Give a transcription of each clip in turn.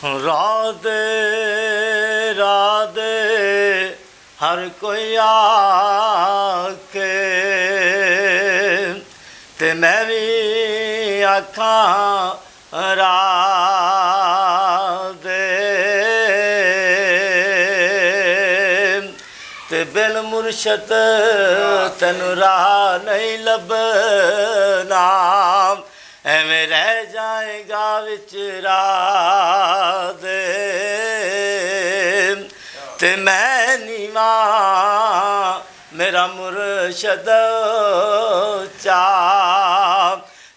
राधे राधे हर कोई आके ते मैं भी आखा राधे ते बिन मुर्शद तैनू राह नहीं लभना एवें रह जाएगा विच राह दे ते मैं नीवा मेरा मुर्शद चा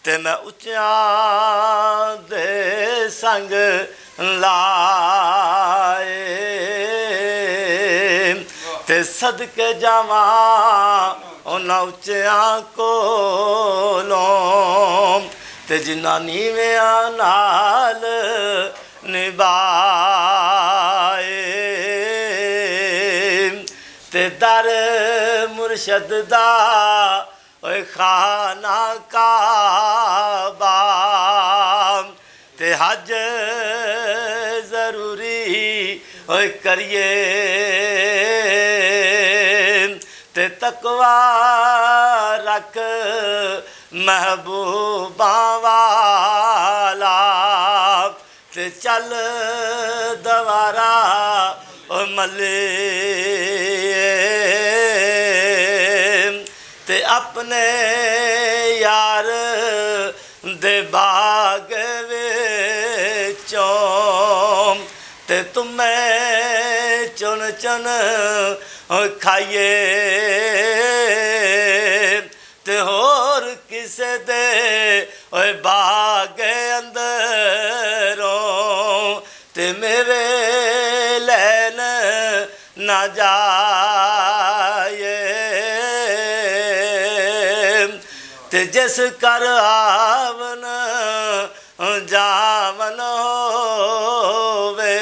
ते मैं उच्चा दे संग लाए ते सदके जावा उन्हां उच्चियां कोलों ते जिन्ना नीवियां नाल निभाए ते दर मुर्शद दा ओए खाना काबा ते हज जरूरी ओए करिए ते तकवा रख महबूबा वाला ते चल दवारा ओ मले ते अपने यार दे बाग विचों ते तुम्हें चुन चुन खाइए ते होर किसे दे ओए बाग अंदरों ते मेरे लैन ना जाए ते जिस कर आवन जावन होवे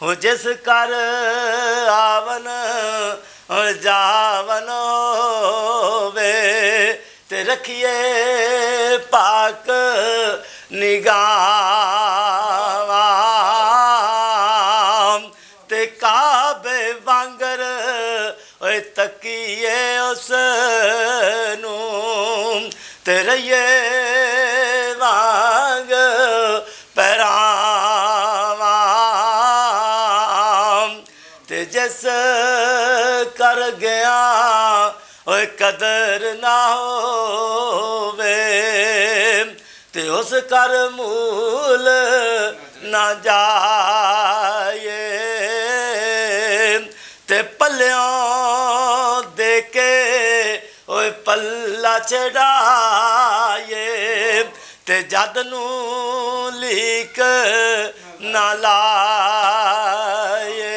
हो जिस कर आवन जावन होवे ते रखिए पाक निगाह ते काबे वांगर ओए तकिए उस नू ते रहिए वांग पैरावां ते जिस कर गया ओए कदर ना होवे ते उस कर मूल ना जाए ते पल्यों दे के ओए पल्ला चढ़ाए ते जद नू लीक ना लाए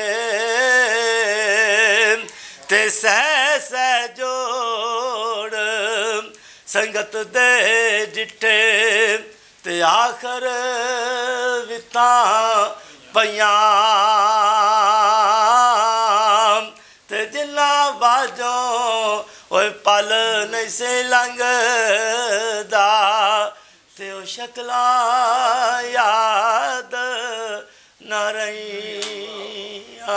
ते सह सह जोड़ संगत दे जिठे ते आखर विता पइयां ते जिन्ना बाजों ओए पल नहीं से लंघदा ते ओ शक्लां याद न रहियां।